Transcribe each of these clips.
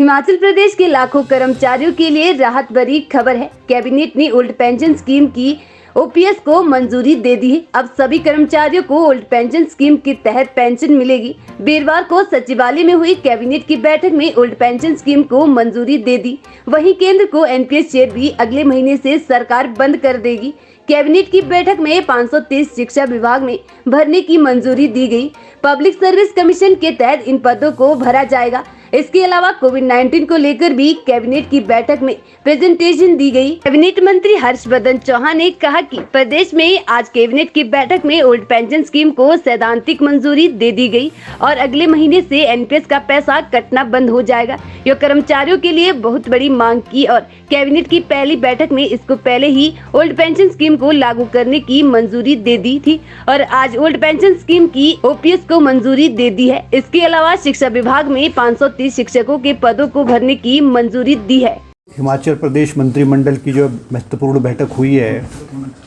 हिमाचल प्रदेश के लाखों कर्मचारियों के लिए राहत भरी खबर है। कैबिनेट ने ओल्ड पेंशन स्कीम की ओपीएस को मंजूरी दे दी है। अब सभी कर्मचारियों को ओल्ड पेंशन स्कीम के तहत पेंशन मिलेगी। वीरवार को सचिवालय में हुई कैबिनेट की बैठक में ओल्ड पेंशन स्कीम को मंजूरी दे दी। वहीं केंद्र को एनपीएस शेयर भी अगले महीने से सरकार बंद कर देगी। कैबिनेट की बैठक में 530 शिक्षा विभाग में भरने की मंजूरी दी गई। पब्लिक सर्विस कमीशन के तहत इन पदों को भरा जाएगा। इसके अलावा कोविड-19 को लेकर भी कैबिनेट की बैठक में प्रेजेंटेशन दी गई। कैबिनेट मंत्री हर्षवर्धन चौहान ने कहा कि प्रदेश में आज कैबिनेट की बैठक में ओल्ड पेंशन स्कीम को सैद्धांतिक मंजूरी दे दी गई और अगले महीने से एनपीएस का पैसा कटना बंद हो जाएगा। यह कर्मचारियों के लिए बहुत बड़ी मांग की और कैबिनेट की पहली बैठक में इसको पहले ही ओल्ड पेंशन स्कीम को लागू करने की मंजूरी दे दी थी और आज ओल्ड पेंशन स्कीम की ओपीएस को मंजूरी दे दी है। इसके अलावा शिक्षा विभाग में 530 शिक्षकों के पदों को भरने की मंजूरी दी है। हिमाचल प्रदेश मंत्रिमंडल की जो महत्वपूर्ण बैठक हुई है,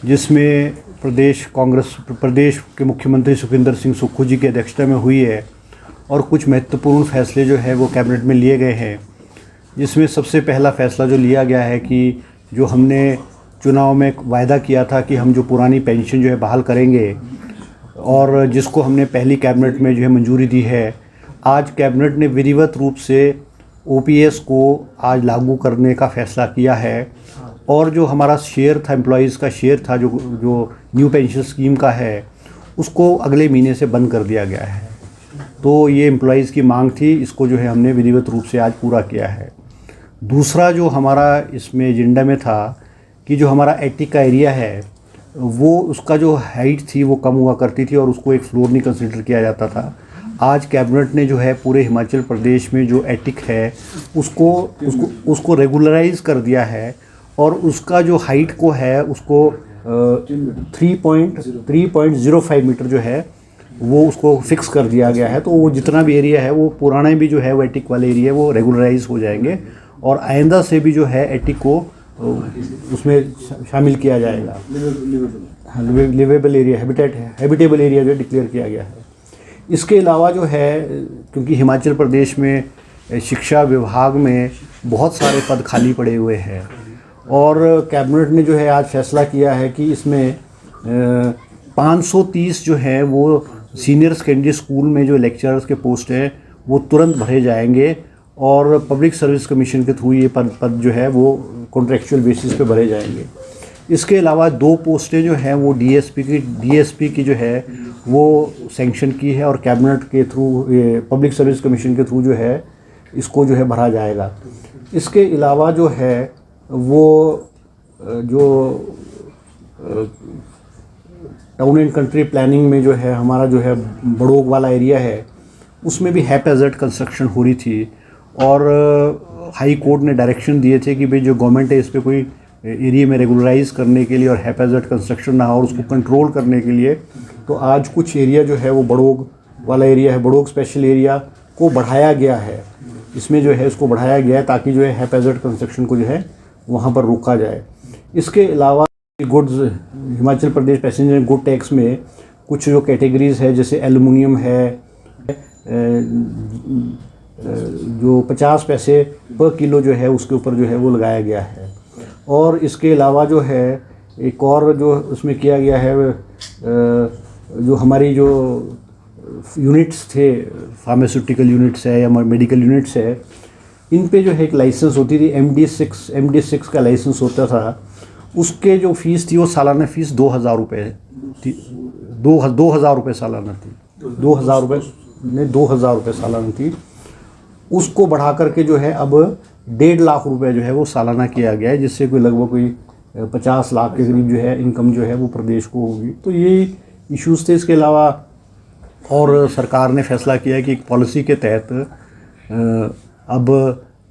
जिसमें कांग्रेस प्रदेश के मुख्यमंत्री सुखविंदर सिंह सुक्खू जी की अध्यक्षता में हुई है और कुछ महत्वपूर्ण फैसले जो है वो कैबिनेट में लिए गए हैं। जिसमें सबसे पहला फैसला जो लिया गया है कि जो हमने चुनाव में वायदा किया था कि हम जो पुरानी पेंशन जो है बहाल करेंगे और जिसको हमने पहली कैबिनेट में जो है मंजूरी दी है, आज कैबिनेट ने विधिवत रूप से ओपीएस को आज लागू करने का फैसला किया है। और जो हमारा शेयर था, एम्प्लॉयज़ का शेयर था जो न्यू पेंशन स्कीम का है, उसको अगले महीने से बंद कर दिया गया है। तो ये एम्प्लॉयज़ की मांग थी, इसको जो है हमने विधिवत रूप से आज पूरा किया है। दूसरा जो हमारा इसमें एजेंडा में था कि जो हमारा एटिक का एरिया है वो उसका जो हाइट थी वो कम हुआ करती थी और उसको एक फ्लोर नहीं कंसिडर किया जाता था। आज कैबिनेट ने जो है पूरे हिमाचल प्रदेश में जो एटिक है उसको रेगुलराइज कर दिया है और उसका जो हाइट को है उसको 3.05 मीटर जो है वो उसको फिक्स कर दिया गया है। तो वो जितना भी एरिया है वो पुराना भी जो है वो एटिक वाले एरिया वो रेगुलराइज हो जाएंगे और आइंदा से भी जो है एटिक को उसमें शामिल किया जाएगा। लिवेबल एरिया, हैबिटेबल एरिया जो डिक्लेयर किया गया है। इसके अलावा जो है, क्योंकि हिमाचल प्रदेश में शिक्षा विभाग में बहुत सारे पद खाली पड़े हुए हैं और कैबिनेट ने जो है आज फैसला किया है कि इसमें 530 जो है वो सीनियर सेकेंडरी स्कूल में जो लेक्चरर्स के पोस्ट हैं वो तुरंत भरे जाएंगे और पब्लिक सर्विस कमीशन के थ्रू ये पद जो है वो कॉन्ट्रेक्चुअल बेसिस पे भरे जाएंगे। इसके अलावा 2 पोस्टें जो हैं वो डीएसपी की जो है वो सैंक्शन की है और कैबिनेट के थ्रू पब्लिक सर्विस कमीशन के थ्रू जो है इसको जो है भरा जाएगा। इसके अलावा जो है वो जो टाउन एंड कंट्री प्लानिंग में जो है हमारा जो है बड़ोग वाला एरिया है उसमें भी हैप्पैज़र्ड कंस्ट्रक्शन हो रही थी और हाई कोर्ट ने डायरेक्शन दिए थे कि भाई जो गवर्नमेंट है इस पर कोई एरिया में रेगुलराइज करने के लिए और हैप्पैज़र्ड कंस्ट्रक्शन ना हो और उसको कंट्रोल करने के लिए तो आज कुछ एरिया जो है वो बड़ोग वाला एरिया है, बड़ोग स्पेशल एरिया को बढ़ाया गया है। इसमें जो है इसको बढ़ाया गया है ताकि जो है हैप्पैज़र्ड कंस्ट्रक्शन को जो है वहाँ पर रोका जाए। इसके अलावा goods Himachal Pradesh passenger good tax में कुछ जो कैटेगरीज़ है जैसे एल्युमिनियम है जो 50 पैसे पर किलो जो है उसके ऊपर जो है वो लगाया गया है। और इसके अलावा जो है एक और जो उसमें किया गया है जो हमारी जो यूनिट्स थे, फार्मास्यूटिकल यूनिट्स है या मेडिकल यूनिट्स है, इन पे जो है एक लाइसेंस होती थी, MD6 का लाइसेंस होता था। उसके जो फ़ीस थी वो सालाना फ़ीस 2000 रुपये थी, 2000 रुपये सालाना थी, 2000 रुपये सालाना थी। उसको बढ़ा करके जो है अब 1.5 लाख रुपए जो है वो सालाना किया गया है, जिससे कोई लगभग कोई 50 लाख के करीब जो है इनकम जो है वो प्रदेश को होगी। तो ये इश्यूज़ थे। इसके अलावा और सरकार ने फैसला किया है कि एक पॉलिसी के तहत अब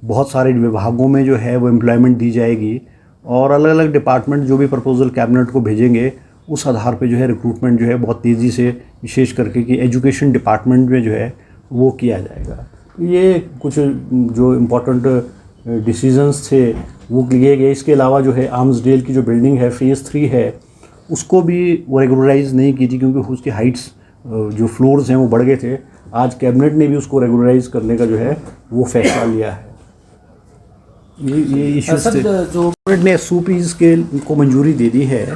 बहुत सारे विभागों में जो है वो एम्प्लॉयमेंट दी जाएगी और अलग अलग डिपार्टमेंट जो भी प्रपोजल कैबिनेट को भेजेंगे उस आधार पे जो है रिक्रूटमेंट जो है बहुत तेज़ी से, विशेष करके कि एजुकेशन डिपार्टमेंट में जो है वो किया जाएगा। ये कुछ जो इम्पोर्टेंट डिसीजंस थे वो लिए गए। इसके अलावा जो है आर्म्सडेल की जो बिल्डिंग है फ़ेज़ 3 है उसको भी वो रेगुलराइज नहीं की थी क्योंकि उसकी हाइट्स जो फ्लोर्स हैं वो बढ़ गए थे। आज कैबिनेट ने भी उसको रेगुलराइज करने का जो है वो फैसला लिया है। ये इश्यूज सर थे। जो गवर्नमेंट ने SOPs के को मंजूरी दे दी है,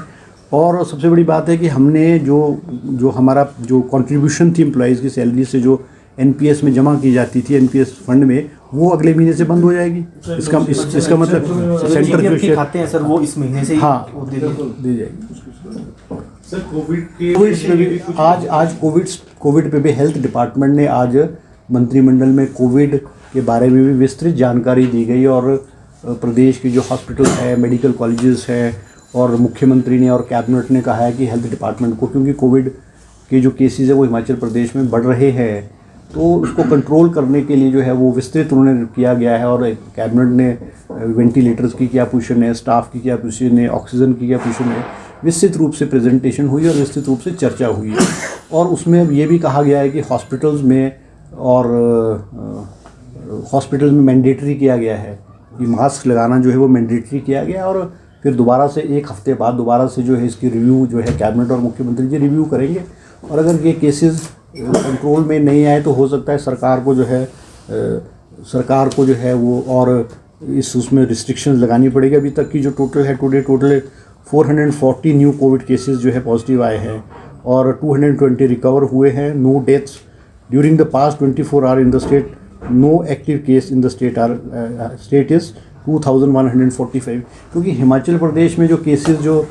और सबसे बड़ी बात है कि हमने जो हमारा जो कंट्रीब्यूशन थी एम्प्लॉयज़ की सैलरी से जो NPS में जमा की जाती थी, NPS फंड में, वो अगले महीने से बंद हो जाएगी। इसका मतलब सेंटर जो GPF खाते हैं सर वो इस महीने से ही हाँ वो दे देंगे। दी जाएगी। सर कोविड के पे भी आज कोविड पे भी हेल्थ डिपार्टमेंट ने आज मंत्रिमंडल में कोविड के बारे में भी विस्तृत जानकारी दी गई, और प्रदेश के जो हॉस्पिटल है, मेडिकल कॉलेजेस है, और मुख्यमंत्री ने और कैबिनेट ने कहा है कि हेल्थ डिपार्टमेंट को, क्योंकि कोविड के जो केसेस है वो हिमाचल प्रदेश में बढ़ रहे हैं, तो उसको कंट्रोल करने के लिए जो है वो विस्तृत उन्होंने किया गया है। और कैबिनेट ने वेंटिलेटर्स की क्या पोजीशन है, स्टाफ की क्या पोजीशन है, ऑक्सीजन की क्या पोजीशन है, विस्तृत रूप से प्रेजेंटेशन हुई और विस्तृत रूप से चर्चा हुई। और उसमें ये भी कहा गया है कि हॉस्पिटल्स में मैंडेटरी किया गया है कि मास्क लगाना जो है वो मैंडेटरी किया गया है, और फिर दोबारा से एक हफ्ते बाद दोबारा से जो है इसकी रिव्यू जो है कैबिनेट और मुख्यमंत्री जी रिव्यू करेंगे। और अगर ये केसेस कंट्रोल में नहीं आए तो हो सकता है सरकार को जो है वो और उसमें रिस्ट्रिक्शंस लगानी पड़ेगी। अभी तक की जो टोटल है टोटल 440 न्यू कोविड केसेस जो है पॉजिटिव आए हैं, और 220 रिकवर हुए हैं। No deaths during the past 24 hour in the state. No active case in the state is 2145। क्योंकि हिमाचल प्रदेश में जो केसेस जो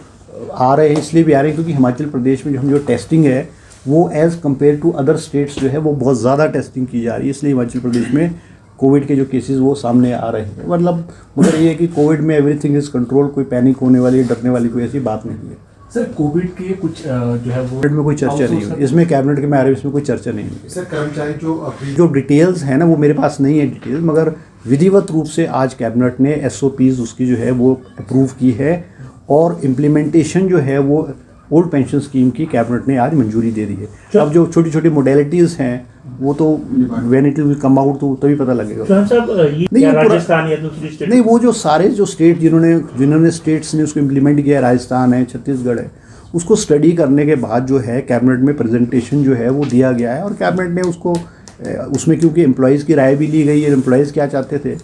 आ रहे हैं इसलिए भी आ रहे हैं क्योंकि हिमाचल प्रदेश में जो टेस्टिंग है वो as compare to other states जो है वो बहुत ज़्यादा टेस्टिंग की जा रही है, इसलिए हिमाचल प्रदेश में कोविड के जो केसेस वो सामने आ रहे हैं। मतलब मगर ये है कि कोविड में एवरीथिंग इज़ कंट्रोल, कोई पैनिक होने वाली, डरने वाली कोई ऐसी बात नहीं है। सर कोविड के कुछ जो है वो कोविड में कोई चर्चा नहीं हुई, इसमें कैबिनेट के में आ रहे इसमें कोई चर्चा नहीं हुई। सर कर्मचारी जो अभी जो डिटेल्स है ना वो मेरे पास नहीं है डिटेल्स, मगर विधिवत रूप से आज कैबिनेट ने SOPs उसकी जो है वो अप्रूव की है, और इम्प्लीमेंटेशन जो है वो ओल्ड पेंशन स्कीम की कैबिनेट ने आज मंजूरी दे दी है। अब जो छोटी छोटी मोडेलिटीज़ हैं वो तो when it will come out तो तभी पता लगेगा। साहब ये नहीं, क्या ये पूरा- राजस्थान या दूसरी स्टेट नहीं, वो जो सारे जो स्टेट जिन्होंने स्टेट्स ने उसको इम्प्लीमेंट किया, राजस्थान है, छत्तीसगढ़ है, उसको स्टडी करने के बाद जो है कैबिनेट में प्रेजेंटेशन जो है वो दिया गया है, और कैबिनेट ने उसको उसमें क्योंकि एम्प्लॉयज़ की राय भी ली गई है, एम्प्लॉयज़ क्या चाहते थे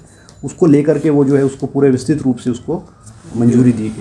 उसको लेकर के वो जो है उसको पूरे विस्तृत रूप से उसको मंजूरी दी गई।